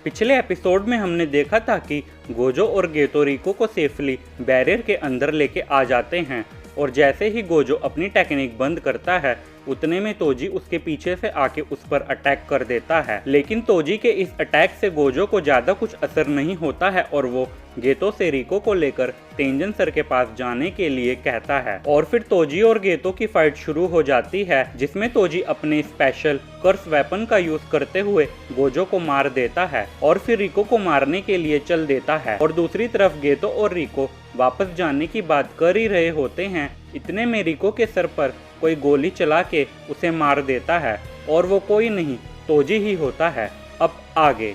पिछले एपिसोड में हमने देखा था कि गोजो और गेतो रिको को सेफली बैरियर के अंदर लेके आ जाते हैं और जैसे ही गोजो अपनी टेक्निक बंद करता है उतने में तोजी उसके पीछे से आके उस पर अटैक कर देता है। लेकिन तोजी के इस अटैक से गोजो को ज़्यादा कुछ असर नहीं होता है और वो गेतो से रिको को लेकर तेंजन सर के पास जाने के लिए कहता है और फिर तोजी और गेतो की फाइट शुरू हो जाती है, जिसमें तोजी अपने स्पेशल कर्स वेपन का यूज करते हुए गोजो को मार देता है और फिर रिको को मारने के लिए चल देता है। और दूसरी तरफ गेतो और रिको वापस जाने की बात कर ही रहे होते हैं, इतने में रिको के सर पर कोई गोली चला के उसे मार देता है और वो कोई नहीं तोजी ही होता है। अब आगे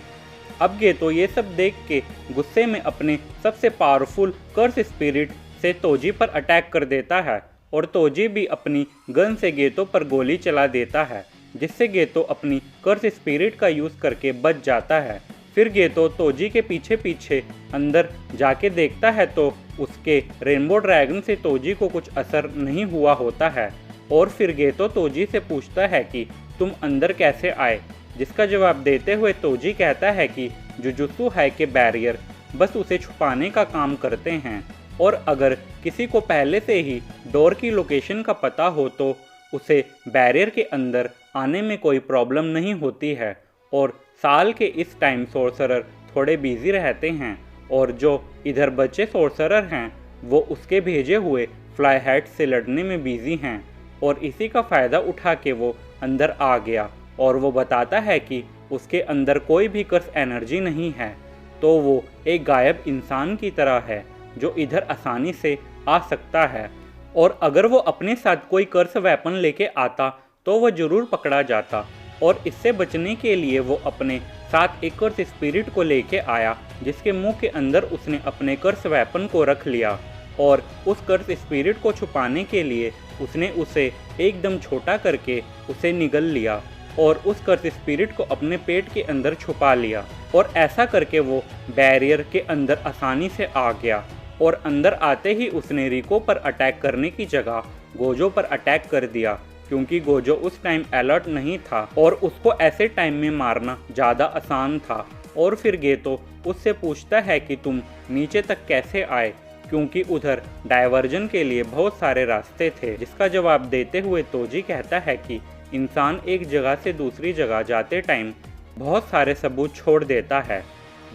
अब गेतो ये सब देख के गुस्से में अपने सबसे पावरफुल कर्स स्पिरिट से तोजी पर अटैक कर देता है और तोजी भी अपनी गन से गेतो पर गोली चला देता है, जिससे गेतो अपनी कर्स स्पिरिट का यूज करके बच जाता है। फिर गेतो तोजी के पीछे पीछे अंदर जाके देखता है तो उसके रेनबो ड्रैगन से तोजी को कुछ असर नहीं हुआ होता है और फिर गेतो तोजी से पूछता है कि तुम अंदर कैसे आए, जिसका जवाब देते हुए तोजी कहता है कि जुजुत्सु हाई के बैरियर बस उसे छुपाने का काम करते हैं और अगर किसी को पहले से ही डोर की लोकेशन का पता हो तो उसे बैरियर के अंदर आने में कोई प्रॉब्लम नहीं होती है। और साल के इस टाइम सोर्सरर थोड़े बिजी रहते हैं और जो इधर बच्चे सोर्सरर हैं वो उसके भेजे हुए फ्लाई हैट से लड़ने में बिजी हैं और इसी का फ़ायदा उठा के वो अंदर आ गया और वो बताता है कि उसके अंदर कोई भी कर्स एनर्जी नहीं है, तो वो एक गायब इंसान की तरह है जो इधर आसानी से आ सकता है और अगर वो अपने साथ कोई कर्स वेपन लेके आता तो वह ज़रूर पकड़ा जाता। और इससे बचने के लिए वो अपने साथ एक कर्स स्पिरिट को लेके आया, जिसके मुंह के अंदर उसने अपने कर्स वेपन को रख लिया और उस कर्स स्पिरिट को छुपाने के लिए उसने उसे एकदम छोटा करके उसे निगल लिया और उस कर्स स्पिरिट को अपने पेट के अंदर छुपा लिया और ऐसा करके वो बैरियर के अंदर आसानी से आ गया। और अंदर आते ही उसने रिको पर अटैक करने की जगह गोजो पर अटैक कर दिया, क्योंकि गोजो उस टाइम अलर्ट नहीं था और उसको ऐसे टाइम में मारना ज़्यादा आसान था। और फिर गेतो उससे पूछता है कि तुम नीचे तक कैसे आए, क्योंकि उधर डायवर्जन के लिए बहुत सारे रास्ते थे, जिसका जवाब देते हुए तोजी कहता है कि इंसान एक जगह से दूसरी जगह जाते टाइम बहुत सारे सबूत छोड़ देता है,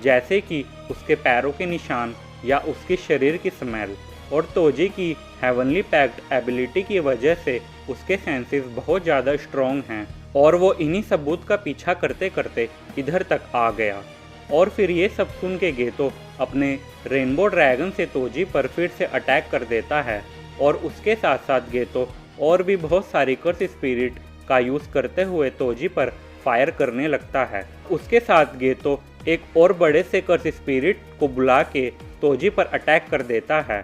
जैसे कि उसके पैरों के निशान या उसके शरीर की स्मेल। और तोजी की हेवनली पैक्ट एबिलिटी की वजह से उसके सेंसेस बहुत ज़्यादा स्ट्रॉन्ग हैं और वो इन्हीं सबूत का पीछा करते करते इधर तक आ गया। और फिर ये सब सुन के गेतो अपने रेनबो ड्रैगन से तोजी पर फिर से अटैक कर देता है और उसके साथ साथ गेतो और भी बहुत सारी कर्स स्पिरिट का यूज़ करते हुए तोजी पर फायर करने लगता है। उसके साथ गेतो एक और बड़े से कर्स स्पिरिट को बुला के तोजी पर अटैक कर देता है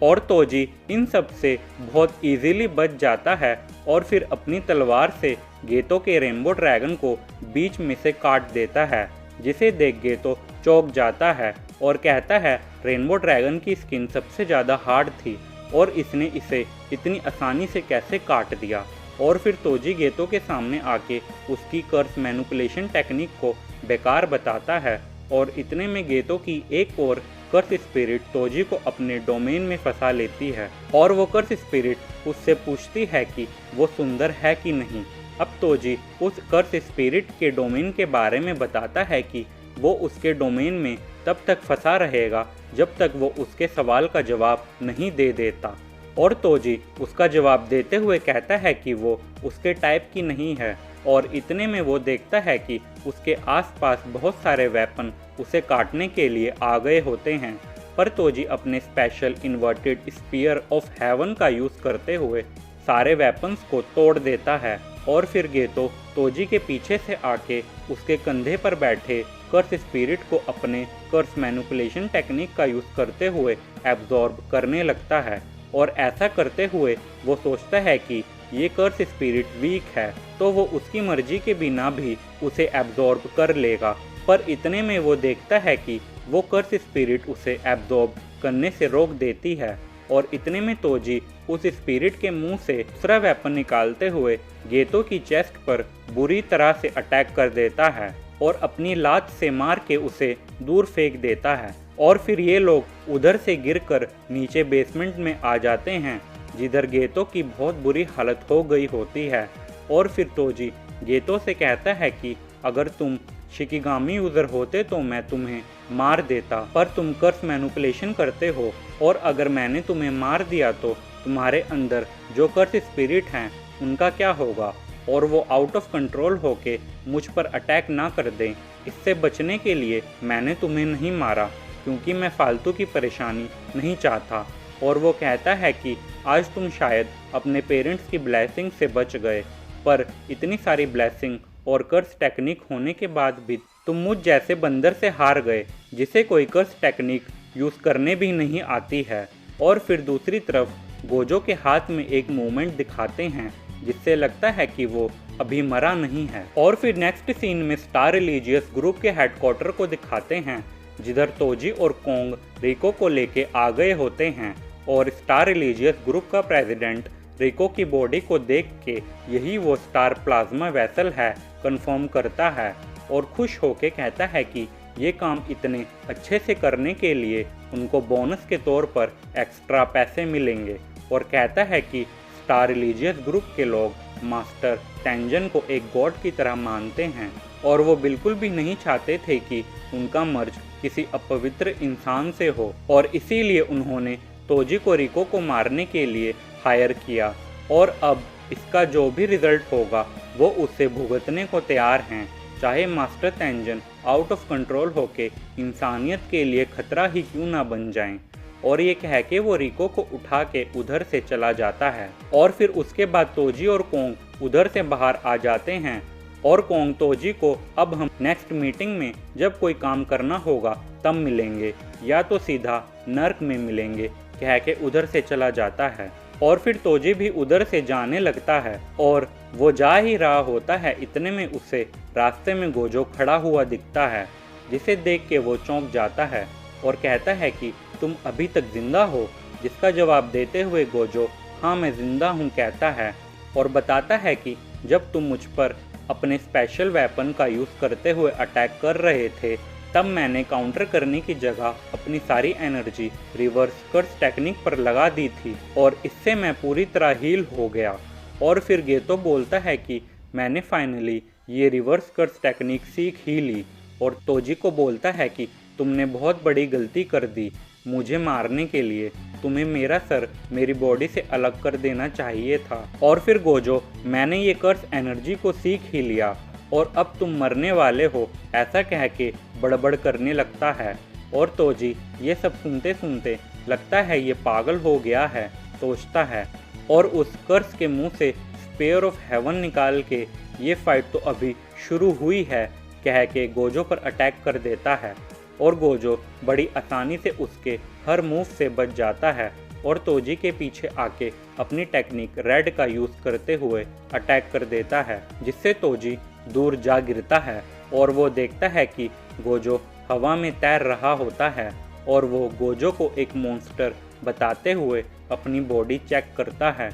और तोजी इन सब से बहुत इजीली बच जाता है और फिर अपनी तलवार से गेतो के रेनबो ड्रैगन को बीच में से काट देता है, जिसे देख गेतो चौंक जाता है और कहता है रेनबो ड्रैगन की स्किन सबसे ज़्यादा हार्ड थी और इसने इसे इतनी आसानी से कैसे काट दिया। और फिर तोजी गेतो के सामने आके उसकी कर्स मैनिपुलेशन टेक्निक को बेकार बताता है और इतने में गेतो की एक और कर्स स्पिरिट तोजी को अपने डोमेन में फंसा लेती है और वो कर्स स्पिरिट उससे पूछती है कि वो सुंदर है कि नहीं। अब तोजी उस कर्स स्पिरिट के डोमेन के बारे में बताता है कि वो उसके डोमेन में तब तक फंसा रहेगा जब तक वो उसके सवाल का जवाब नहीं दे देता। और तोजी उसका जवाब देते हुए कहता है कि वो उसके टाइप की नहीं है और इतने में वो देखता है कि उसके आसपास बहुत सारे वेपन उसे काटने के लिए आ गए होते हैं, पर तोजी अपने special inverted spear of heaven का यूज़ करते हुए सारे वेपन्स को तोड़ देता है। और फिर गेतो तोजी के पीछे से आके उसके कंधे पर बैठे कर्स स्पिरिट को अपने कर्स मैनिपुलेशन टेक्निक का यूज़ करते हुए एब्जॉर्ब करने लगता है और ऐसा करते हुए वो सोचता है कि ये कर्स स्पिरिट वीक है तो वो उसकी मर्जी के बिना भी उसे एब्जॉर्ब कर लेगा, पर इतने में वो देखता है कि वो कर्स स्पिरिट उसे एब्जॉर्ब करने से रोक देती है और इतने में तोजी उस स्पिरिट के मुंह से दूसरा वेपन निकालते हुए गेतो की चेस्ट पर बुरी तरह से अटैक कर देता है और अपनी लात से मार के उसे दूर फेंक देता है। और फिर ये लोग उधर से गिरकर नीचे बेसमेंट में आ जाते हैं, जिधर गेतो की बहुत बुरी हालत हो गई होती है। और फिर तोजी गेतो से कहता है कि अगर तुम शिकिगामी यूज़र होते तो मैं तुम्हें मार देता, पर तुम कर्स मैनिपुलेशन करते हो, और अगर मैंने तुम्हें मार दिया तो तुम्हारे अंदर जो कर्स स्पिरिट हैं उनका क्या होगा, और वो आउट ऑफ कंट्रोल होके मुझ पर अटैक ना कर दें। इससे बचने के लिए मैंने तुम्हें नहीं मारा, क्योंकि मैं फालतू की परेशानी नहीं चाहता। और वो कहता है कि आज तुम शायद अपने पेरेंट्स की ब्लेसिंग से बच गए, पर इतनी सारी ब्लेसिंग और कर्स टेक्निक होने के बाद भी तुम मुझ जैसे बंदर से हार गए, जिसे कोई कर्स टेक्निक यूज़ करने भी नहीं आती है। और फिर दूसरी तरफ गोजो के हाथ में एक मूवमेंट दिखाते हैं, जिससे लगता है कि वो अभी मरा नहीं है। और फिर नेक्स्ट सीन में स्टार रिलीजियस ग्रुप के हेडक्वार्टर को दिखाते हैं, जिधर तोजी और कोंग रिको को लेके आ गए होते हैं। और स्टार रिलीजियस ग्रुप का प्रेसिडेंट रिको की बॉडी को देख के यही वो स्टार प्लाज्मा वेसल है कंफर्म करता है, और खुश होके कहता है कि ये काम इतने अच्छे से करने के लिए उनको बोनस के तौर पर एक्स्ट्रा पैसे मिलेंगे। और कहता है कि स्टार रिलीजियस ग्रुप के लोग मास्टर टेंजन को एक गॉड की तरह मानते हैं, और वो बिल्कुल भी नहीं चाहते थे कि उनका मर्ज किसी अपवित्र इंसान से हो, और इसीलिए उन्होंने तोजी को रिको को मारने के लिए हायर किया। और अब इसका जो भी रिजल्ट होगा वो उससे भुगतने को तैयार हैं, चाहे मास्टर तेंजन आउट ऑफ कंट्रोल होके इंसानियत के लिए खतरा ही क्यों ना बन जाएं। और ये कह के वो रिको को उठा के उधर से चला जाता है। और फिर उसके बाद तोजी और कोंग उधर से बाहर आ जाते हैं, और कोंग तोजी को अब हम नेक्स्ट मीटिंग में जब कोई काम करना होगा तब मिलेंगे, या तो सीधा नर्क में मिलेंगे, कह के उधर से चला जाता है। और फिर तोजी भी उधर से जाने लगता है, और वो जा ही रहा होता है, इतने में उसे रास्ते में गोजो खड़ा हुआ दिखता है, जिसे देख के वो चौंक जाता है और कहता है कि तुम अभी तक जिंदा हो। जिसका जवाब देते हुए गोजो हाँ मैं जिंदा हूँ कहता है, और बताता है कि जब तुम मुझ पर अपने स्पेशल वेपन का यूज़ करते हुए अटैक कर रहे थे, तब मैंने काउंटर करने की जगह अपनी सारी एनर्जी रिवर्स कर्स टेक्निक पर लगा दी थी, और इससे मैं पूरी तरह हील हो गया। और फिर गेतो बोलता है कि मैंने फाइनली ये रिवर्स कर्स टेक्निक सीख ही ली, और तोजी को बोलता है कि तुमने बहुत बड़ी गलती कर दी मुझे मारने के लिए, तुम्हें मेरा सर मेरी बॉडी से अलग कर देना चाहिए था। और फिर गोजो मैंने ये कर्स एनर्जी को सीख ही लिया, और अब तुम मरने वाले हो ऐसा कह के बड़बड़ करने लगता है। और तोजी ये सब सुनते सुनते लगता है ये पागल हो गया है सोचता है, और उस कर्स के मुंह से स्पेयर ऑफ हेवन निकाल के ये फाइट तो अभी शुरू हुई है कह के गोजो पर अटैक कर देता है, और गोजो बड़ी आसानी से उसके हर मूव से बच जाता है, और तोजी के पीछे आके अपनी टेक्निक रेड का यूज़ करते हुए अटैक कर देता है, जिससे तोजी दूर जा गिरता है। और वो देखता है कि गोजो हवा में तैर रहा होता है, और वो गोजो को एक मॉन्स्टर बताते हुए अपनी बॉडी चेक करता है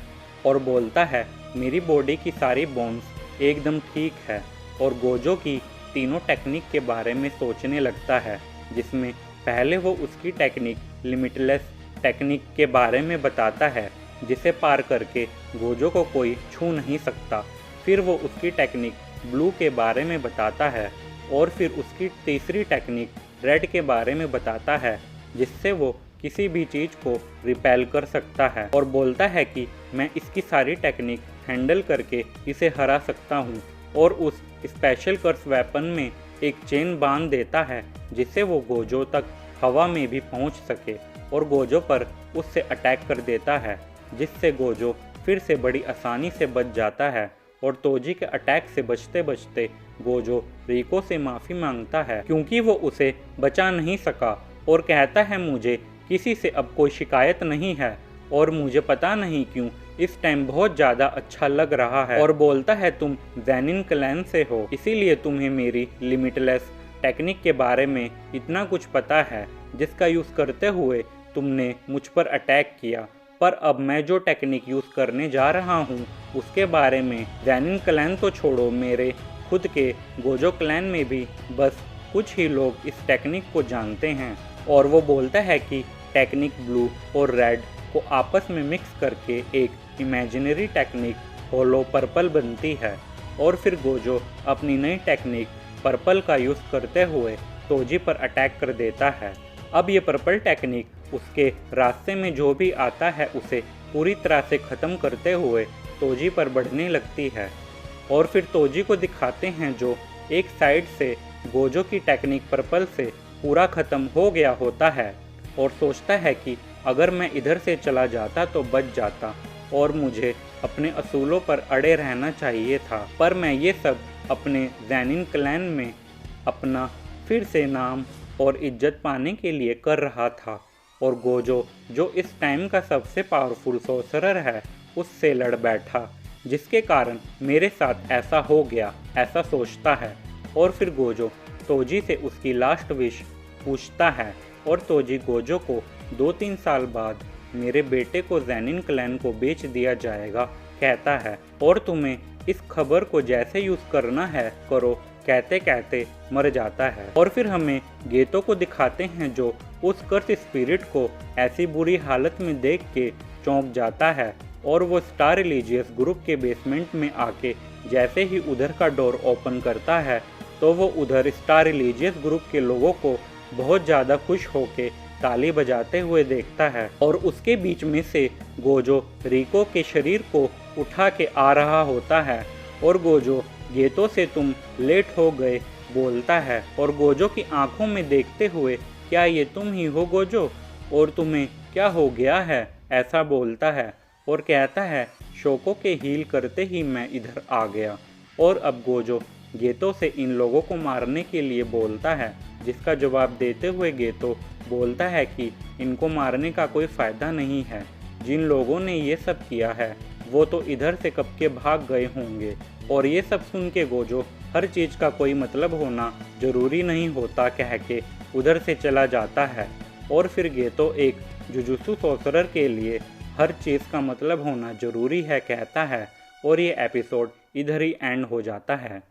और बोलता है मेरी बॉडी की सारी बोन्स एकदम ठीक है। और गोजो की तीनों टेक्निक के बारे में सोचने लगता है, जिसमें पहले वो उसकी टेक्निक लिमिटलेस टेक्निक के बारे में बताता है, जिसे पार करके गोजो को कोई छू नहीं सकता। फिर वो उसकी टेक्निक ब्लू के बारे में बताता है, और फिर उसकी तीसरी टेक्निक रेड के बारे में बताता है, जिससे वो किसी भी चीज़ को रिपेल कर सकता है, और बोलता है कि मैं इसकी सारी टेक्निक हैंडल करके इसे हरा सकता हूँ। और उस स्पेशल कर्स वेपन में एक चेन बांध देता है, जिससे वो गोजो तक हवा में भी पहुँच सके, और गोजो पर उससे अटैक कर देता है, जिससे गोजो फिर से बड़ी आसानी से बच जाता है। और तोजी के अटैक से बचते बचते गोजो रिको से माफ़ी मांगता है, क्योंकि वो उसे बचा नहीं सका, और कहता है मुझे किसी से अब कोई शिकायत नहीं है, और मुझे पता नहीं क्यों इस टाइम बहुत ज़्यादा अच्छा लग रहा है। और बोलता है तुम ज़ेनिन क्लैन से हो, इसीलिए तुम्हें मेरी लिमिटलेस टेक्निक के बारे में इतना कुछ पता है, जिसका यूज़ करते हुए तुमने मुझ पर अटैक किया। पर अब मैं जो टेक्निक यूज़ करने जा रहा हूँ उसके बारे में ज़ेनिन क्लैन तो छोड़ो, मेरे खुद के गोजो क्लैन में भी बस कुछ ही लोग इस टेक्निक को जानते हैं और वो बोलता है कि टेक्निक ब्लू और रेड को आपस में मिक्स करके एक इमेजिनरी टेक्निक होलो पर्पल बनती है। और फिर गोजो अपनी नई टेक्निक पर्पल का यूज़ करते हुए तोजी पर अटैक कर देता है। अब ये पर्पल टेक्निक उसके रास्ते में जो भी आता है उसे पूरी तरह से ख़त्म करते हुए तोजी पर बढ़ने लगती है। और फिर तोजी को दिखाते हैं जो एक साइड से गोजो की टेक्निक पर्पल से पूरा ख़त्म हो गया होता है और सोचता है कि अगर मैं इधर से चला जाता तो बच जाता और मुझे अपने असूलों पर अड़े रहना चाहिए था, पर मैं ये सब अपने ज़ैनिन क्लैन में अपना फिर से नाम और इज्जत पाने के लिए कर रहा था। और गोजो जो इस टाइम का सबसे पावरफुल सोर्सरर है उससे लड़ बैठा, जिसके कारण मेरे साथ ऐसा हो गया, ऐसा सोचता है। और फिर गोजो तोजी से उसकी लास्ट विश पूछता है और तोजी गोजो को 2-3 साल बाद मेरे बेटे को ज़ैनिन क्लैन को बेच दिया जाएगा कहता है और तुम्हें इस खबर को जैसे यूज़ करना है करो कहते कहते मर जाता है। और फिर हमें गेतो को दिखाते हैं जो उस कर्स स्पिरिट को ऐसी बुरी हालत में देख के चौंक जाता है और वो स्टार रिलीजियस ग्रुप के बेसमेंट में आके जैसे ही उधर का डोर ओपन करता है तो वो उधर स्टार रिलीजियस ग्रुप के लोगों को बहुत ज़्यादा खुश होके ताली बजाते हुए देखता है और उसके बीच में से गोजो रिको के शरीर को उठा के आ रहा होता है और गोजो गेतो से तुम लेट हो गए बोलता है और गोजो की आंखों में देखते हुए क्या ये तुम ही हो गोजो और तुम्हें क्या हो गया है ऐसा बोलता है और कहता है शोको के हील करते ही मैं इधर आ गया। और अब गोजो गेतो से इन लोगों को मारने के लिए बोलता है, जिसका जवाब देते हुए गेतो बोलता है कि इनको मारने का कोई फ़ायदा नहीं है, जिन लोगों ने ये सब किया है वो तो इधर से कब के भाग गए होंगे। और ये सब सुन के गोजो हर चीज़ का कोई मतलब होना ज़रूरी नहीं होता कह के उधर से चला जाता है। और फिर गेतो एक जुजुत्सु सोर्सरर के लिए हर चीज़ का मतलब होना ज़रूरी है कहता है और ये एपिसोड इधर ही एंड हो जाता है।